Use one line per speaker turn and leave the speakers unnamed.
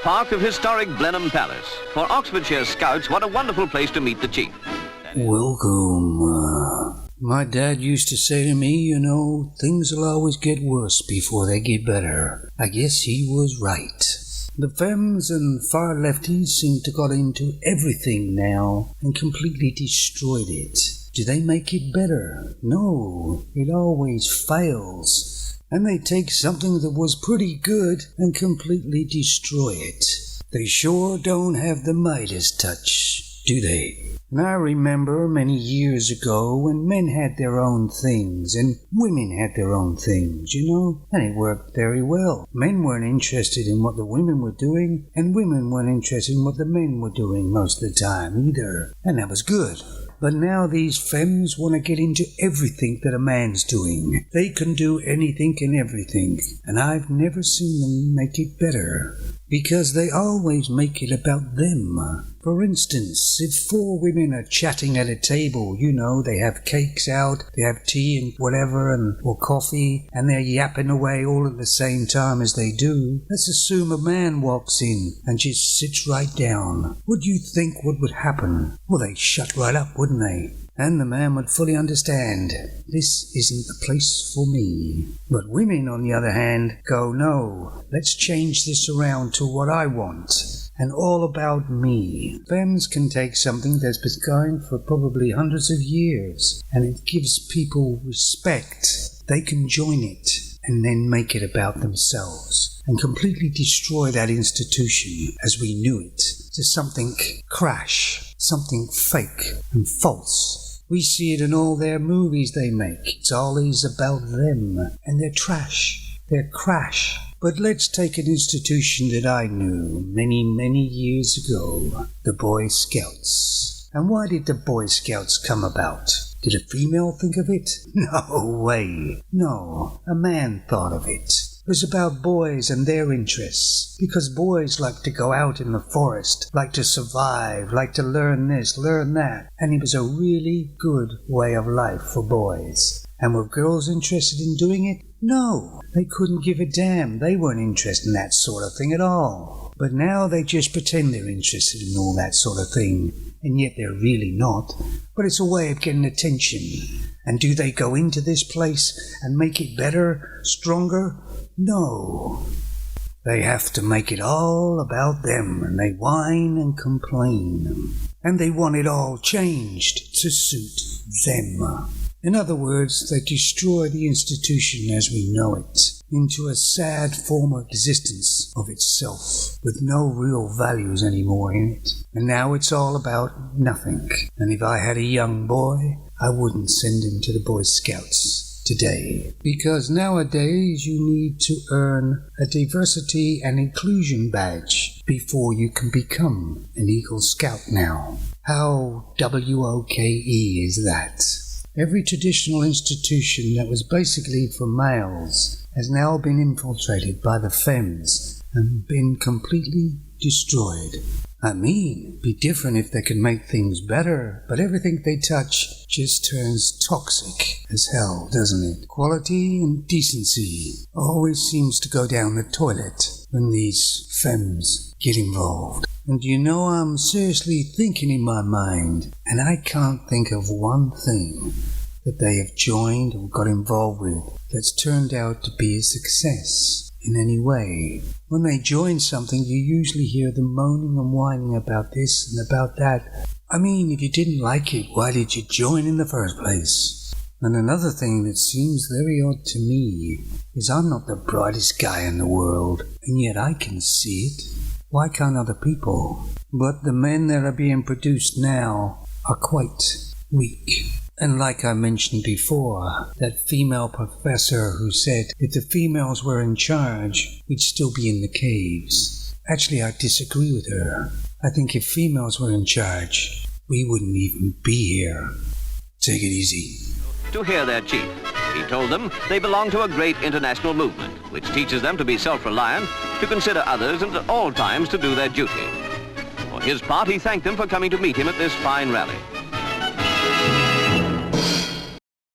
park of historic Blenheim Palace. For Oxfordshire Scouts, what a wonderful place to meet the Chief.
Welcome. My dad used to say to me, you know, things will always get worse before they get better. I guess he was right. The femmes and far lefties seem to got into everything now and completely destroyed it. Do they make it better? No, it always fails. And they take something that was pretty good and completely destroy it. They sure don't have the Midas touch, do they? And I remember many years ago when men had their own things and women had their own things, you know, and it worked very well. Men weren't interested in what the women were doing, and women weren't interested in what the men were doing most of the time either, and that was good. But now these femmes want to get into everything that a man's doing. They can do anything and everything, and I've never seen them make it better, because they always make it about them. For instance, if 4 women are chatting at a table, you know, they have cakes out, they have tea and whatever, or coffee, and they're yapping away all at the same time as they do, let's assume a man walks in and just sits right down. What do you think would happen? Well, they'd shut right up, wouldn't they? And the man would fully understand, this isn't the place for me. But women, on the other hand, go, no, let's change this around to what I want, and all about me. Femmes can take something that's been going for probably hundreds of years, and it gives people respect. They can join it, and then make it about themselves, and completely destroy that institution as we knew it, to something crash, something fake and false. We see it in all their movies they make. It's always about them, and they're trash, they're crash. But let's take an institution that I knew many, many years ago, the Boy Scouts. And why did the Boy Scouts come about? Did a female think of it? No way. No, a man thought of it. It was about boys and their interests, because boys like to go out in the forest, like to survive, like to learn this, learn that, and it was a really good way of life for boys. And were girls interested in doing it? No, they couldn't give a damn. They weren't interested in that sort of thing at all. But now they just pretend they're interested in all that sort of thing, and yet they're really not. But it's a way of getting attention. And do they go into this place and make it better, stronger? No. They have to make it all about them, and they whine and complain. And they want it all changed to suit them. In other words, they destroy the institution as we know it into a sad former existence of itself, with no real values anymore in it. And now it's all about nothing. And if I had a young boy, I wouldn't send him to the Boy Scouts today. Because nowadays you need to earn a diversity and inclusion badge before you can become an Eagle Scout now. How WOKE is that? Every traditional institution that was basically for males has now been infiltrated by the femmes and been completely destroyed. I mean, it'd be different if they could make things better, but everything they touch just turns toxic as hell, doesn't it? Quality and decency always seems to go down the toilet when these femmes get involved. And you know, I'm seriously thinking in my mind, and I can't think of one thing that they have joined or got involved with that's turned out to be a success in any way. When they join something, you usually hear them moaning and whining about this and about that. I mean, if you didn't like it, why did you join in the first place? And another thing that seems very odd to me is I'm not the brightest guy in the world, and yet I can see it. Why can't other people? But the men that are being produced now are quite weak. And like I mentioned before, that female professor who said if the females were in charge, we'd still be in the caves. Actually, I disagree with her. I think if females were in charge, we wouldn't even be here. Take it easy.
To hear their chief, he told them they belong to a great international movement, which teaches them to be self-reliant, to consider others, and at all times to do their duty. For his part, he thanked them for coming to meet him at this fine rally.